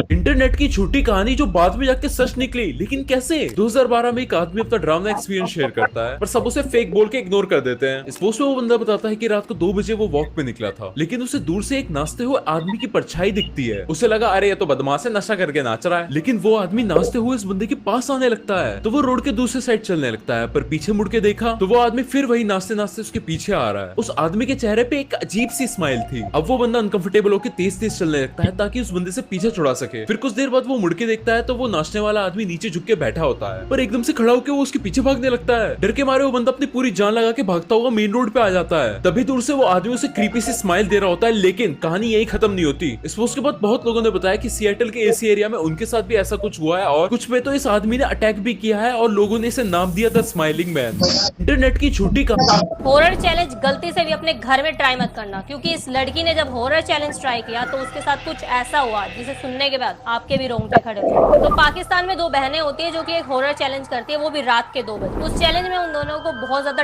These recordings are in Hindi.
इंटरनेट की छोटी कहानी जो बाद में जाके सच निकली, लेकिन कैसे? 2012 में एक आदमी अपना ड्रामा एक्सपीरियंस शेयर करता है, पर सब उसे फेक बोल के इग्नोर कर देते हैं। इस पोस्ट में वो बंदा बताता है कि रात को 2 बजे वो वॉक पे निकला था, लेकिन उसे दूर से एक नाचते हुए आदमी की परछाई दिखती है। उसे लगा अरे ये तो बदमाश है, नशा करके नाच रहा है। लेकिन वो आदमी नाचते हुए इस बंदे के पास आने लगता है, तो वो रोड के दूसरे साइड चलने लगता है, पर पीछे मुड़ के देखा तो वो आदमी फिर वही नाचते नाचते उसके पीछे आ रहा है। उस आदमी के चेहरे पे एक अजीब सी स्माइल थी। अब वो बंदा अनकंफर्टेबल होकर तेज तेज चलने लगता है ताकि उस बंदे से पीछे छुड़ा सके। फिर कुछ देर बाद वो मुड़ के देखता है तो वो नाचने वाला आदमी नीचे झुक के बैठा होता है, पर एकदम से खड़ा होकर वो उसके पीछे भागने लगता है। डर के मारे वो बंदा अपनी पूरी जान लगा के भागता हुआ मेन रोड पे आ जाता है। तभी दूर से वो आदमी उसे क्रीपी सी स्माइल दे रहा होता है, लेकिन कहानी यही खत्म नहीं होती। इस पोस्ट के बाद बहुत लोगों ने बताया कि सिएटल के एसी एरिया में उनके साथ भी ऐसा कुछ हुआ है, और कुछ पे तो इस आदमी ने अटैक भी किया है और लोगों ने इसे नाम दिया था स्माइलिंग मैन। इंटरनेट की छोटी कहानी। हॉरर चैलेंज गलती से भी अपने घर में ट्राई मत करना, क्योंकि इस लड़की ने जब हॉरर चैलेंज ट्राई किया तो उसके साथ कुछ ऐसा हुआ जिसे सुनने के बाद आपके भी रोंगटे खड़े थे। तो पाकिस्तान में 2 बहनें होती है जो कि एक हॉरर चैलेंज करती है, वो भी रात के 2 बजे। उस चैलेंज में उन दोनों को बहुत ज्यादा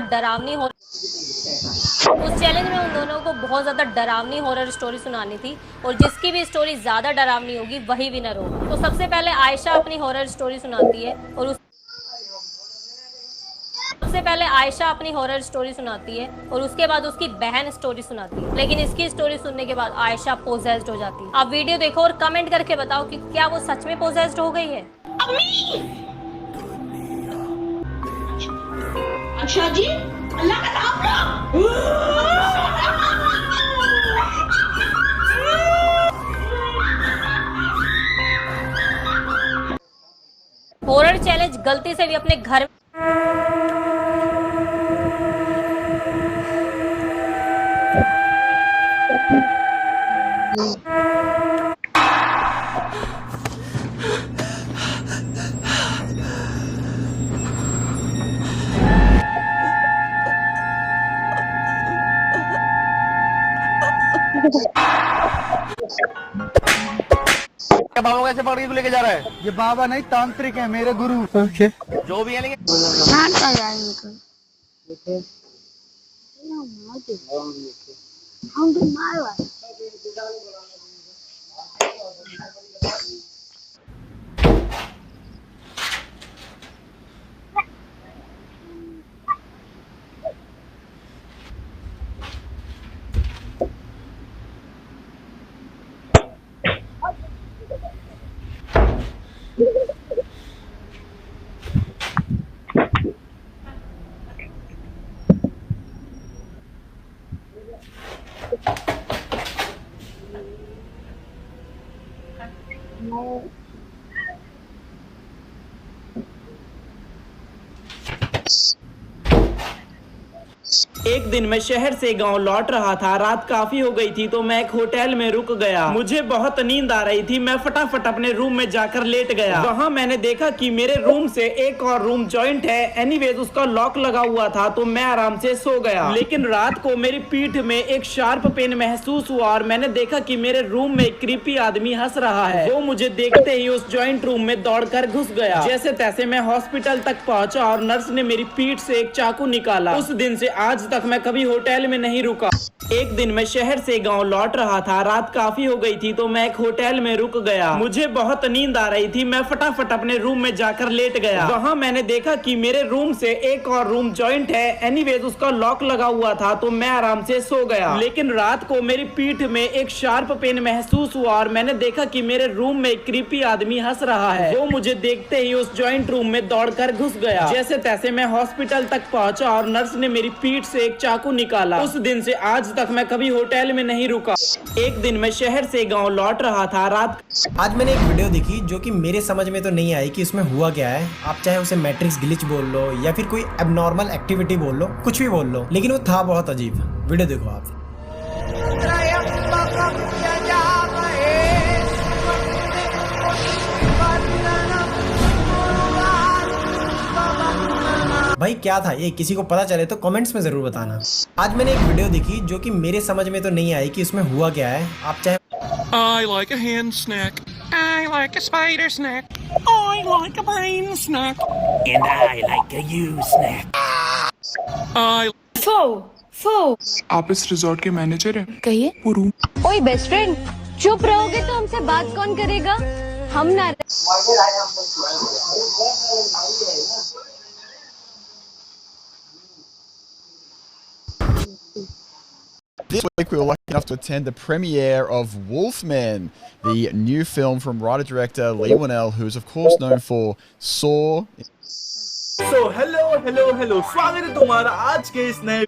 डरावनी हॉरर स्टोरी सुनानी थी, और जिसकी भी स्टोरी ज्यादा डरावनी होगी वही विनर होगा। तो सबसे पहले आयशा अपनी हॉरर स्टोरी सुनाती है, और उसके बाद उसकी बहन स्टोरी सुनाती है। लेकिन इसकी स्टोरी सुनने के बाद आयशा पोजेस्ड हो जाती है। आप वीडियो देखो और कमेंट करके बताओ कि क्या वो सच में पोजेस्ड हो गई है। अच्छा जी, अल्लाह का नाम लो। हॉरर चैलेंज गलती से भी अपने घर बाबा कैसे पकड़ के लेके जा रहा है? ये बाबा नहीं, तांत्रिक है मेरे गुरु। जो भी है लेकिन एक दिन मैं शहर से गांव लौट रहा था। रात काफी हो गई थी तो मैं एक होटल में रुक गया। मुझे बहुत नींद आ रही थी। मैं फटाफट अपने रूम में जाकर लेट गया। वहां मैंने देखा कि मेरे रूम से एक और रूम जॉइंट है। एनीवेज उसका लॉक लगा हुआ था तो मैं आराम से सो गया। लेकिन रात को मेरी पीठ में एक शार्प पेन महसूस हुआ और मैंने देखा कि मेरे रूम में एक क्रीपी आदमी हंस रहा है। वो मुझे देखते ही उस जॉइंट रूम में दौड़कर घुस गया। जैसे तैसे मैं हॉस्पिटल तक पहुंचा और नर्स ने मेरी पीठ से एक चाकू निकाला। उस दिन से आज तक मैं कभी होटल में नहीं रुका। एक दिन मैं शहर से गांव लौट रहा था। रात काफी हो गई थी तो मैं एक होटल में रुक गया। मुझे बहुत नींद आ रही थी। मैं फटाफट अपने रूम में जाकर लेट गया। वहां मैंने देखा कि मेरे रूम से एक और रूम जॉइंट है। एनीवेज उसका लॉक लगा हुआ था तो मैं आराम से सो गया। लेकिन रात को मेरी पीठ में एक शार्प पेन महसूस हुआ और मैंने देखा कि मेरे रूम में एक क्रीपी आदमी हंस रहा है। वो मुझे देखते ही उस जॉइंट रूम में दौड़कर घुस गया। जैसे तैसे मैं हॉस्पिटल तक पहुंचा और नर्स ने मेरी पीठ से एक चाकू निकाला। उस दिन से आज तक मैं कभी होटल में नहीं रुका। एक दिन मैं शहर से गांव लौट रहा था। आज मैंने एक वीडियो देखी जो कि मेरे समझ में तो नहीं आई कि उसमें हुआ क्या है। आप चाहे उसे मैट्रिक्स ग्लिच बोल लो या फिर कोई एबनॉर्मल एक्टिविटी बोल लो, कुछ भी बोल लो, लेकिन वो था बहुत अजीब। वीडियो देखो आप। भाई क्या था ये, किसी को पता चले तो कमेंट्स में जरूर बताना। आज मैंने एक वीडियो देखी जो कि मेरे समझ में तो नहीं आई कि उसमें हुआ क्या है। आप चाहे I like a hand snack. I like a spider snack. I like a brain snack. And I like a you snack. I फो आप इस रिजॉर्ट के मैनेजर हैं? कहिए। वो रूम ओए बेस्ट फ्रेंड, चुप रहोगे तो हमसे बात कौन करेगा? हम ना। This week we were lucky enough to attend the premiere of Wolfman, the new film from writer-director Leigh Whannell, who is of course known for Saw. So hello, स्वागत है तुम्हारा आज के इस नए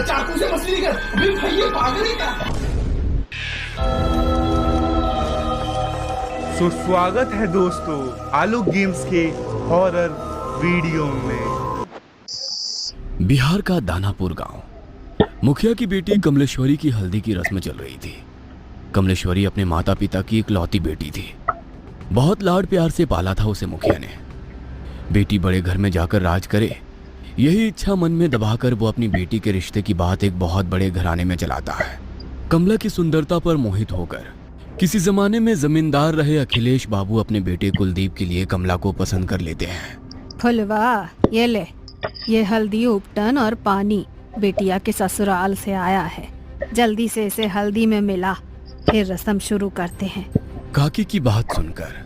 चाकू से मछली निकल। अबे भाई ये पागल है क्या? सो स्वागत है दोस्तों आलू गेम्स के हॉरर वीडियो में। बिहार का दानापुर गांव, मुखिया की बेटी कमलेश्वरी की हल्दी की रस्म चल रही थी। कमलेश्वरी अपने माता पिता की इकलौती बेटी थी। बहुत लाड प्यार से पाला था उसे मुखिया ने। बेटी बड़े घर में जाकर राज करे, यही इच्छा मन में दबाकर वो अपनी बेटी के रिश्ते की बात एक बहुत बड़े घराने में चलाता है। कमला की सुंदरता पर मोहित होकर किसी जमाने में जमींदार रहे अखिलेश बाबू अपने बेटे कुलदीप के लिए कमला को पसंद कर लेते हैं। फुलवा, ये ले, ये हल्दी उपटन और पानी बेटिया के ससुराल से आया है। जल्दी से इसे हल्दी में मिला, फिर रस्म शुरू करते हैं। काकी की बात सुनकर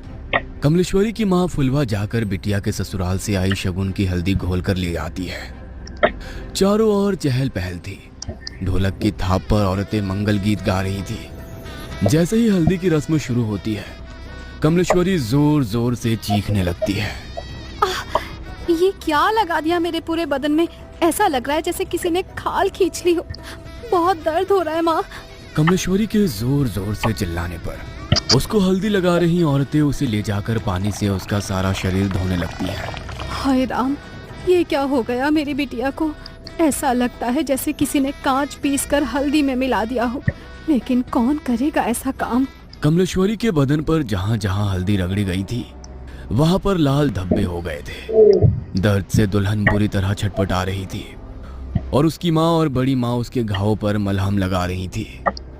कमलेश्वरी की माँ फुलवा जाकर बिटिया के ससुराल से आई शगुन की हल्दी घोल कर ले आती है। चारों ओर चहल पहल थी। ढोलक की थाप पर औरतें मंगल गीत गा रही थी। जैसे ही हल्दी की रस्म शुरू होती है, कमलेश्वरी जोर जोर से चीखने लगती है। ये क्या लगा दिया मेरे पूरे बदन में? ऐसा लग रहा है जैसे किसी ने खाल खींच ली हो। बहुत दर्द हो रहा है माँ। कमलेश्वरी के जोर जोर से चिल्लाने पर उसको हल्दी लगा रही औरतें उसे ले जाकर पानी से उसका सारा शरीर धोने लगती है। हाय राम, ये क्या हो गया मेरी बिटिया को? ऐसा लगता है जैसे किसी ने कांच पीसकर हल्दी में मिला दिया हो, लेकिन कौन करेगा ऐसा काम? कमलेश्वरी के बदन पर जहाँ जहाँ हल्दी रगड़ी गई थी वहाँ पर लाल धब्बे हो गए थे। दर्द से दुल्हन बुरी तरह छटपटा रही थी और उसकी माँ और बड़ी माँ उसके घावों पर मलहम लगा रही थी।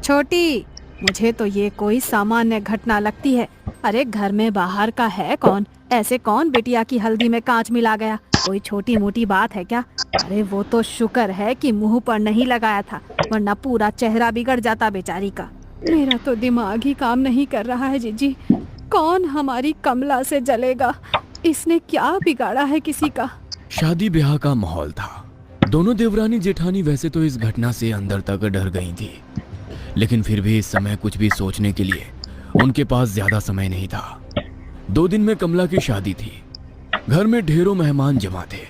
छोटी, मुझे तो ये कोई सामान्य घटना लगती है। अरे घर में बाहर का है कौन? ऐसे कौन बिटिया की हल्दी में कांच मिला गया? कोई छोटी मोटी बात है क्या? अरे वो तो शुक्र है कि मुंह पर नहीं लगाया था, वरना पूरा चेहरा बिगड़ जाता बेचारी का। मेरा तो दिमाग ही काम नहीं कर रहा है जीजी। कौन हमारी कमला से जलेगा? इसने क्या बिगाड़ा है किसी का? शादी ब्याह का माहौल था। दोनों देवरानी जेठानी वैसे तो इस घटना से अंदर तक डर गई थी, लेकिन फिर भी इस समय कुछ भी सोचने के लिए उनके पास ज्यादा समय नहीं था। 2 दिन में कमला की शादी थी। घर में ढेरों मेहमान जमा थे।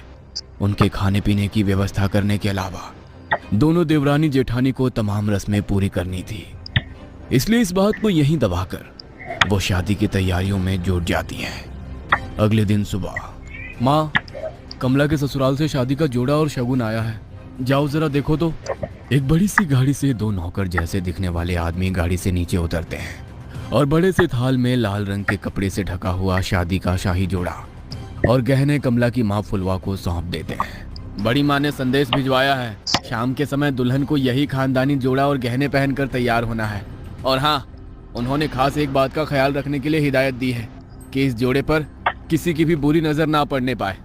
उनके खाने पीने की व्यवस्था करने के अलावा दोनों देवरानी जेठानी को तमाम रस्में पूरी करनी थी। इसलिए इस बात को यहीं दबाकर वो शादी की तैयारियों में जुट जाती हैं। अगले दिन सुबह, माँ, कमला के ससुराल से शादी का जोड़ा और शगुन आया है, जाओ जरा देखो तो। एक बड़ी सी गाड़ी से 2 नौकर जैसे दिखने वाले आदमी गाड़ी से नीचे उतरते हैं और बड़े से थाल में लाल रंग के कपड़े से ढका हुआ शादी का शाही जोड़ा और गहने कमला की माँ फुलवा को सौंप देते हैं। बड़ी माँ ने संदेश भिजवाया है, शाम के समय दुल्हन को यही खानदानी जोड़ा और गहने पहनकर तैयार होना है। और हाँ, उन्होंने खास एक बात का ख्याल रखने के लिए हिदायत दी है कि इस जोड़े पर किसी की भी बुरी नजर ना पड़ने पाए।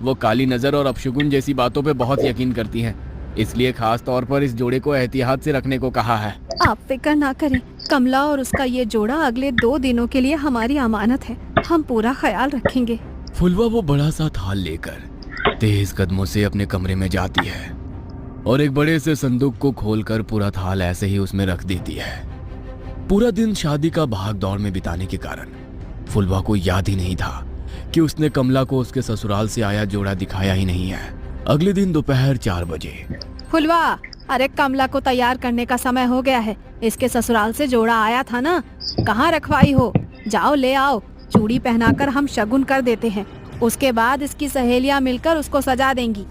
वो काली नजर और अपशगुन जैसी बातों पे बहुत यकीन करती हैं, इसलिए खास तौर पर इस जोड़े को एहतियात से रखने को कहा है। आप फिक्र ना करें, कमला और उसका ये जोड़ा अगले 2 दिनों के लिए हमारी अमानत है। हम पूरा ख्याल रखेंगे। फुलवा वो बड़ा सा थाल लेकर तेज कदमों से अपने कमरे में जाती है और एक बड़े से संदूक को खोलकर पूरा थाल ऐसे ही उसमें रख देती है। पूरा दिन शादी का भाग दौड़ में बिताने के कारण फुलवा को याद ही नहीं था कि उसने कमला को उसके ससुराल से आया जोड़ा दिखाया ही नहीं है। अगले दिन दोपहर 4 बजे, फुलवा, अरे कमला को तैयार करने का समय हो गया है। इसके ससुराल से जोड़ा आया था ना, कहाँ रखवाई हो? जाओ ले आओ। चूड़ी पहनाकर हम शगुन कर देते हैं, उसके बाद इसकी सहेलियां मिलकर उसको सजा देंगी।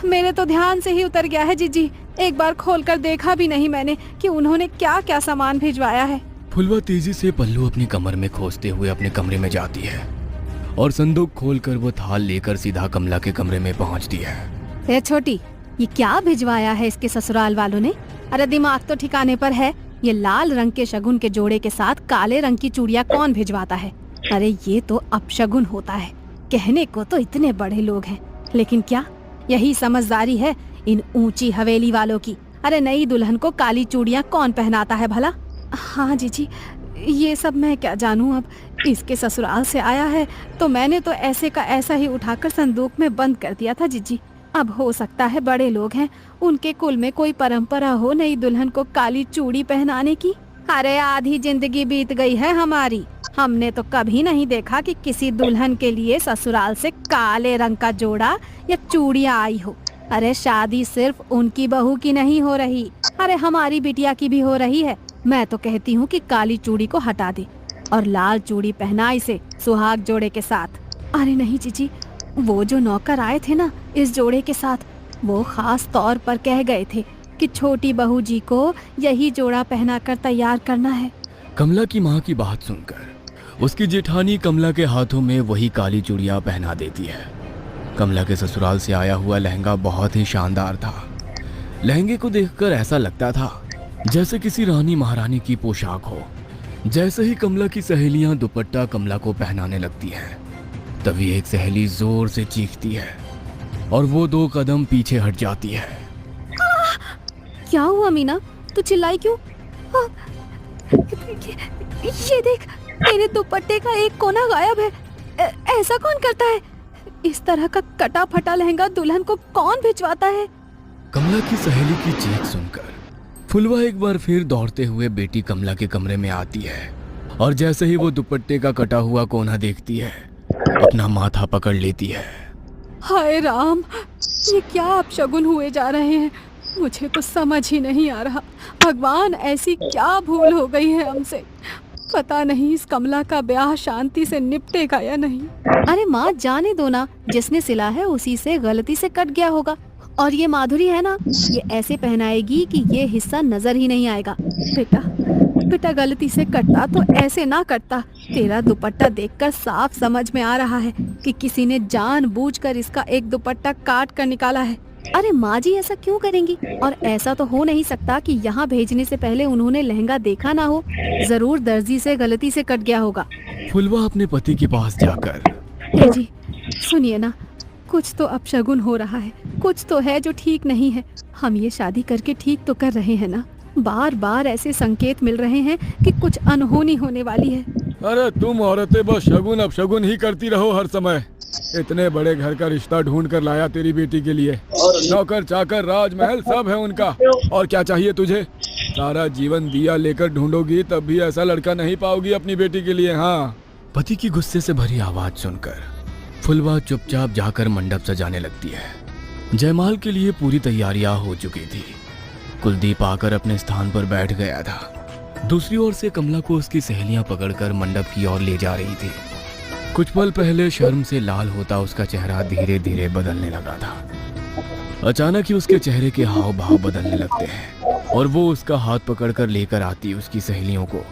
मेरे तो ध्यान से ही उतर गया है जीजी, एक बार खोलकर देखा भी नहीं मैंने कि उन्होंने क्या क्या सामान भिजवाया है। फुलवा तेजी से पल्लू अपनी कमर में खोसते हुए अपने कमरे में जाती है और संदूक खोलकर वो थाल लेकर सीधा कमला के कमरे में पहुंचती है। ए छोटी, ये क्या भिजवाया है इसके ससुराल वालों ने? अरे दिमाग तो ठिकाने पर है। ये लाल रंग के शगुन के जोड़े के साथ काले रंग की चूड़ियाँ कौन भिजवाता है? अरे ये तो अपशगुन होता है। कहने को तो इतने बड़े लोग हैं, लेकिन क्या यही समझदारी है इन ऊंची हवेली वालों की? अरे नई दुल्हन को काली चूड़ियाँ कौन पहनाता है भला? हाँ जीजी, ये सब मैं क्या जानूं। अब इसके ससुराल से आया है तो मैंने तो ऐसे का ऐसा ही उठाकर संदूक में बंद कर दिया था जीजी। अब हो सकता है बड़े लोग हैं, उनके कुल में कोई परंपरा हो नई दुल्हन को काली चूड़ी पहनाने की। अरे आधी जिंदगी बीत गई है हमारी, हमने तो कभी नहीं देखा कि किसी दुल्हन के लिए ससुराल से काले रंग का जोड़ा या चूड़ियाँ आई हो। अरे शादी सिर्फ उनकी बहू की नहीं हो रही, अरे हमारी बिटिया की भी हो रही है। मैं तो कहती हूँ कि काली चूड़ी को हटा दे और लाल चूड़ी पहना इसे सुहाग जोड़े के साथ। अरे नहीं जीजी, वो जो नौकर आए थे ना इस जोड़े के साथ, वो खास तौर पर कह गए थे कि छोटी बहू जी को यही जोड़ा पहनाकर तैयार करना है। कमला की माँ की बात सुनकर उसकी जेठानी कमला के हाथों में वही काली चूड़ियाँ पहना देती है। कमला के ससुराल से आया हुआ लहंगा बहुत ही शानदार था। लहंगे को देखकर ऐसा लगता था जैसे किसी रानी महारानी की पोशाक हो। जैसे ही कमला की सहेलियां दुपट्टा कमला को पहनाने लगती हैं, तभी एक सहेली जोर से चीखती है और वो 2 कदम पीछे हट जाती है। क्या हुआ मीना, तू चिल्लाई क्यों? ये देख, मेरे दुपट्टे का एक कोना गायब है। ऐसा कौन करता है? इस तरह का कटा फटा लहंगा दुल्हन को कौन भिजवाता है? कमला की सहेली की चीख सुनकर फुलवा एक बार फिर दौड़ते हुए बेटी कमला के कमरे में आती है और जैसे ही वो दुपट्टे का कटा हुआ कोना देखती है, अपना माथा पकड़ लेती है। हाय राम, ये क्या अपशगुन हुए जा रहे हैं? मुझे तो समझ ही नहीं आ रहा। भगवान, ऐसी क्या भूल हो गई है हमसे? पता नहीं इस कमला का ब्याह शांति से निपटेगा या नहीं। अरे माँ, जाने दो ना, जिसने सिला है उसी से गलती से कट गया होगा। और ये माधुरी है ना, ये ऐसे पहनाएगी कि ये हिस्सा नजर ही नहीं आएगा। बेटा गलती से कटता तो ऐसे ना कटता। तेरा दुपट्टा देखकर साफ समझ में आ रहा है कि किसी ने जानबूझकर इसका एक दुपट्टा काट कर निकाला है। अरे माँ जी, ऐसा क्यों करेंगी? और ऐसा तो हो नहीं सकता कि यहाँ भेजने से पहले उन्होंने लहंगा देखा ना हो। जरूर दर्जी से गलती से कट गया होगा। फुलवा अपने पति के पास जाकर, जी सुनिए ना, कुछ तो अपशगुन हो रहा है, कुछ तो है जो ठीक नहीं है। हम ये शादी करके ठीक तो कर रहे हैं ना? बार बार ऐसे संकेत मिल रहे हैं कि कुछ अनहोनी होने वाली है। अरे तुम औरतें बस शगुन अपशगुन ही करती रहो हर समय। इतने बड़े घर का रिश्ता ढूंढ कर लाया तेरी बेटी के लिए। नौकर चाकर राजमहल सब है उनका, और क्या चाहिए तुझे? सारा जीवन दिया लेकर ढूंढोगी तब भी ऐसा लड़का नहीं पाओगी अपनी बेटी के लिए। हाँ। पति की गुस्से से भरी आवाज सुनकर फुलवा चुपचाप जाकर मंडप सजाने लगती है। जयमाल के लिए पूरी तैयारियां हो चुकी थी। कुलदीप आकर अपने स्थान पर बैठ गया था। दूसरी ओर से कमला को उसकी सहेलियां पकड़कर मंडप की ओर ले जा रही थी। कुछ पल पहले शर्म से लाल होता उसका चेहरा धीरे धीरे बदलने लगा था। अचानक ही उसके चेहरे के हाव भाव बदलने लगते हैं और वो उसका हाथ पकड़कर लेकर आती उसकी सहेलियों को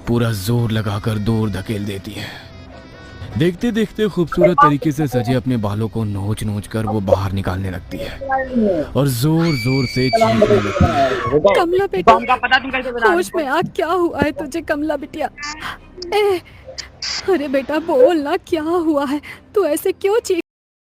पूरा जोर लगाकर दूर धकेल देती है। देखते देखते खूबसूरत तरीके से सजे अपने बालों को नोच नोच कर वो बाहर निकालने लगती है और जोर जोर से चीखने लगती है। कमला बेटा, होश में आ, क्या हुआ है तुझे कमला बिटिया? अरे बेटा बोल ना, क्या हुआ है? तू ऐसे क्यों चीख